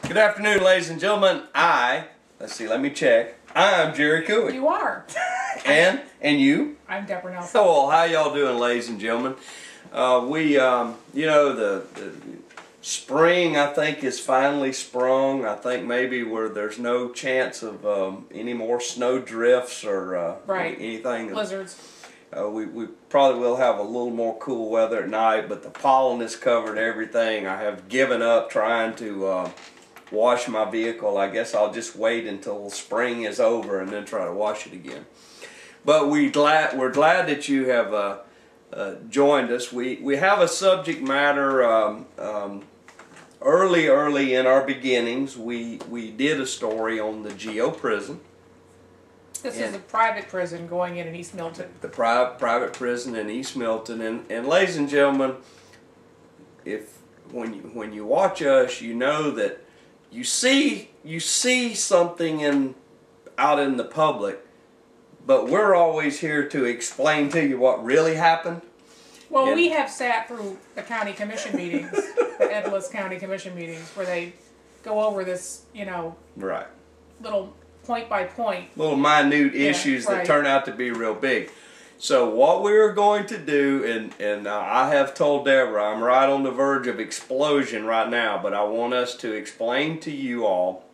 Good afternoon, ladies and gentlemen. Let me check. I'm Jerry Cooley. You are. And you? I'm Deborah Nelson. So, how y'all doing, ladies and gentlemen? The spring, I think, is finally sprung. I think maybe where there's no chance of any more snow drifts or anything. Blizzards. We probably will have a little more cool weather at night, but the pollen has covered everything. I have given up trying to wash my vehicle. I guess I'll just wait until spring is over and then try to wash it again. But we're glad that you have joined us. We have a subject matter. Early in our beginnings, we did a story on the GO prison. This is a private prison going in East Milton. The private prison in East Milton, and ladies and gentlemen, when you watch us, you know that you see something out in the public, but we're always here to explain to you what really happened. Well, we have sat through the county commission meetings, the endless county commission meetings, where they go over this, right, little point by point, little minute issues that turn out to be real big. So what we're going to do, and I have told Deborah, I'm right on the verge of explosion right now, but I want us to explain to you all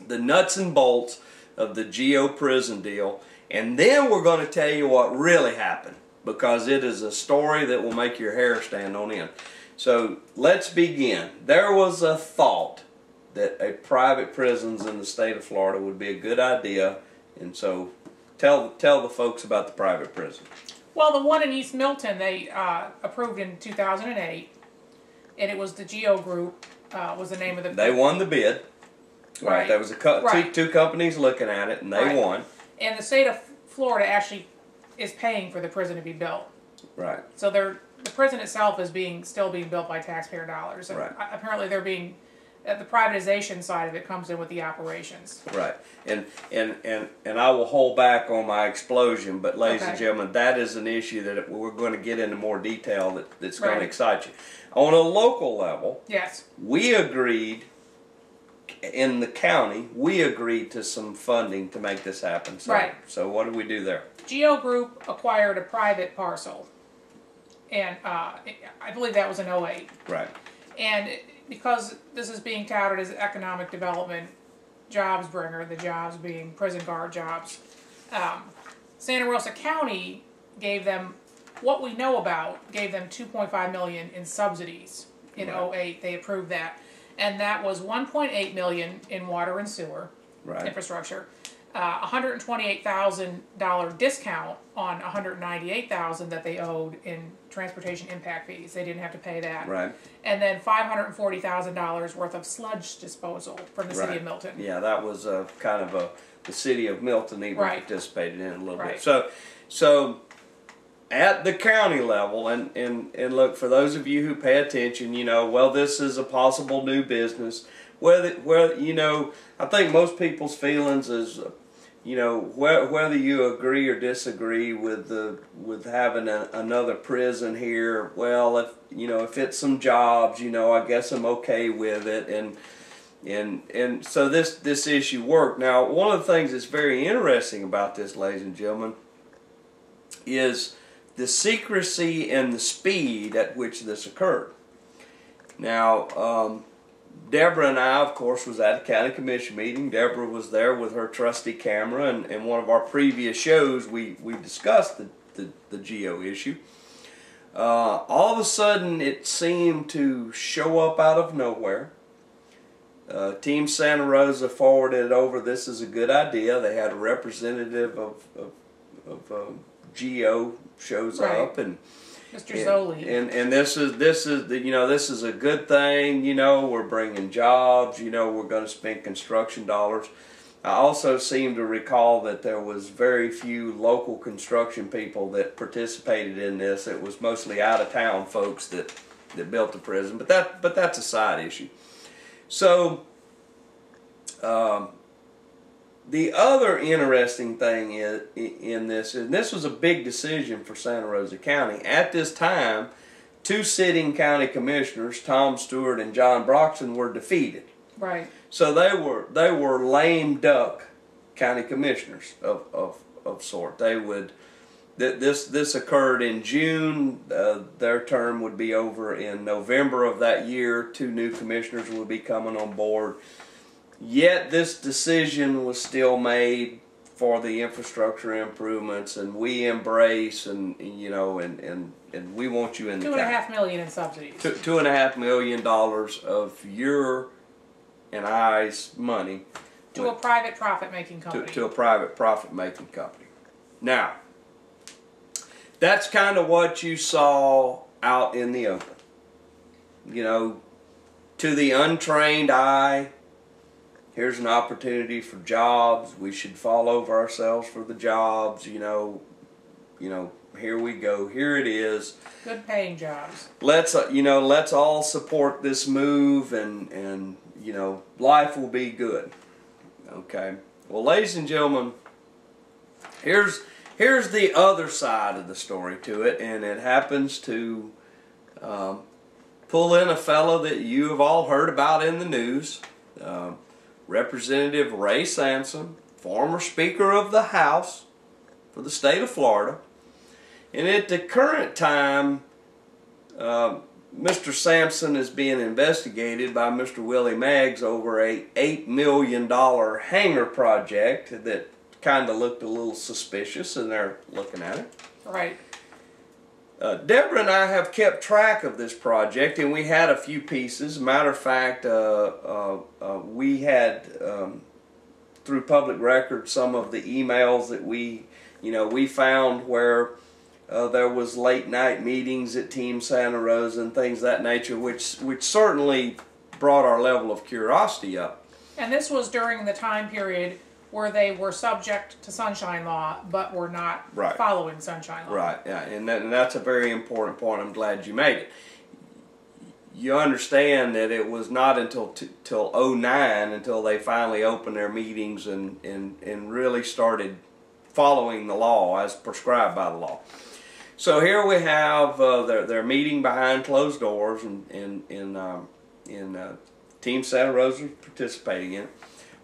the nuts and bolts of the GO prison deal, and then we're going to tell you what really happened, because it is a story that will make your hair stand on end. So let's begin. There was a thought that a private prisons in the state of Florida would be a good idea, and so tell the folks about the private prison. Well, the one in East Milton, they approved in 2008, and it was the GO Group was the name of the... They won the bid. Right. There was two companies looking at it, and they won. And the state of Florida actually is paying for the prison to be built. Right. So the prison itself is still being built by taxpayer dollars. And apparently they're being... the privatization side of it comes in with the operations. Right. And I will hold back on my explosion, but ladies and gentlemen, that is an issue that we're going to get into more detail that's going to excite you. On a local level, yes, we agreed in the county, to some funding to make this happen. So, so what did we do there? GO Group acquired a private parcel, and I believe that was in 2008. Right. And because this is being touted as economic development jobs bringer, the jobs being prison guard jobs, Santa Rosa County gave them, what we know about, gave them $2.5 million in subsidies in 2008. They approved that. And that was $1.8 million in water and sewer infrastructure, $128,000 discount on $198,000 that they owed in transportation impact fees. They didn't have to pay that. Right. And then $540,000 worth of sludge disposal from the city of Milton. Yeah, that was kind of the city of Milton even participated in it a little bit. So at the county level, and look, for those of you who pay attention, well, this is a possible new business. I think most people's feelings is, whether you agree or disagree with having another prison here. Well, if it's some jobs, I guess I'm okay with it, and so this issue worked. Now, one of the things that's very interesting about this, ladies and gentlemen, is the secrecy and the speed at which this occurred. Now, Deborah and I, of course, was at a county commission meeting. Deborah was there with her trusty camera, and in one of our previous shows, we discussed the GO issue. All of a sudden, it seemed to show up out of nowhere. Team Santa Rosa forwarded it over. This is a good idea. They had a representative of GO shows up, and Mr. Zoli. And this is a good thing. We're bringing jobs. We're going to spend construction dollars. I also seem to recall that there was very few local construction people that participated in this. It was mostly out of town folks that built the prison. But that's a side issue. So the other interesting thing in this, and this was a big decision for Santa Rosa County. At this time, two sitting county commissioners, Tom Stewart and John Broxton, were defeated. Right. So they were lame duck county commissioners of sort. They would. This occurred in June. Their term would be over in November of that year. 2 new commissioners would be coming on board. Yet this decision was still made for the infrastructure improvements, and we embrace and we want you in the $2.5 million in subsidies. $2.5 million of your and I's money to a private profit-making company. To a private profit-making company. Now, that's kind of what you saw out in the open. You know, to the untrained eye, here's an opportunity for jobs. We should fall over ourselves for the jobs. You know, here we go. Here it is. Good paying jobs. Let's all support this move, and life will be good. Okay. Well, ladies and gentlemen, here's the other side of the story to it, and it happens to pull in a fellow that you have all heard about in the news, Representative Ray Sampson, former Speaker of the House for the state of Florida. And at the current time, Mr. Sampson is being investigated by Mr. Willie Maggs over a $8 million hangar project that kind of looked a little suspicious, and they're looking at it. Right. Deborah and I have kept track of this project, and we had a few pieces. Matter of fact, we had, through public record, some of the emails that we found where there was late night meetings at Team Santa Rosa and things of that nature, which certainly brought our level of curiosity up. And this was during the time period where they were subject to Sunshine Law, but were not following Sunshine Law. Right, yeah, and that's a very important point. I'm glad you made it. You understand that it was not until till 2009 until they finally opened their meetings and really started following the law as prescribed by the law. So here we have their meeting behind closed doors, and Team Santa Rosa participating in it.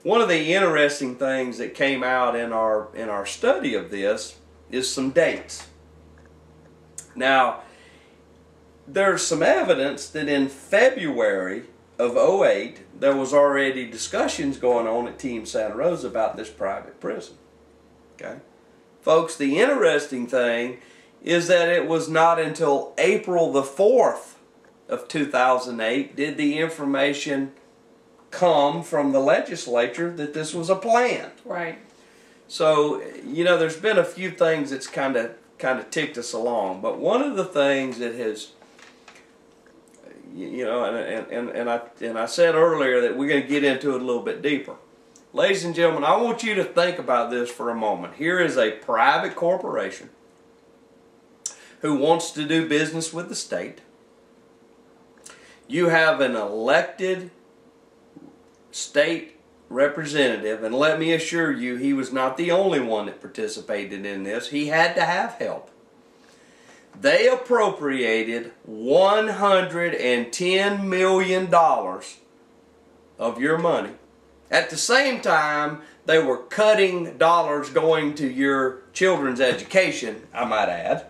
One of the interesting things that came out in our study of this is some dates. Now, there's some evidence that in February of 2008 there was already discussions going on at Team Santa Rosa about this private prison. Okay, folks, the interesting thing is that it was not until April the 4th of 2008 did the information come from the legislature that this was a plan. Right. So, there's been a few things that's kind of ticked us along, but one of the things that has, and I said earlier that we're going to get into it a little bit deeper. Ladies and gentlemen, I want you to think about this for a moment. Here is a private corporation who wants to do business with the state. You have an elected state representative, and let me assure you, he was not the only one that participated in this. He had to have help. They appropriated $110 million of your money. At the same time, they were cutting dollars going to your children's education, I might add.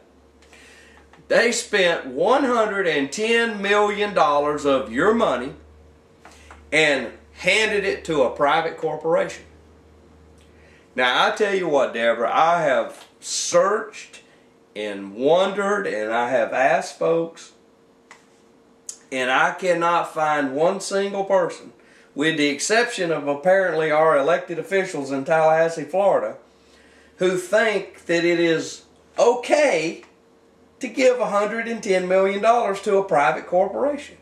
They spent $110 million of your money and handed it to a private corporation. Now, I tell you what, Deborah, I have searched and wondered, and I have asked folks, and I cannot find one single person, with the exception of apparently our elected officials in Tallahassee, Florida, who think that it is okay to give $110 million to a private corporation.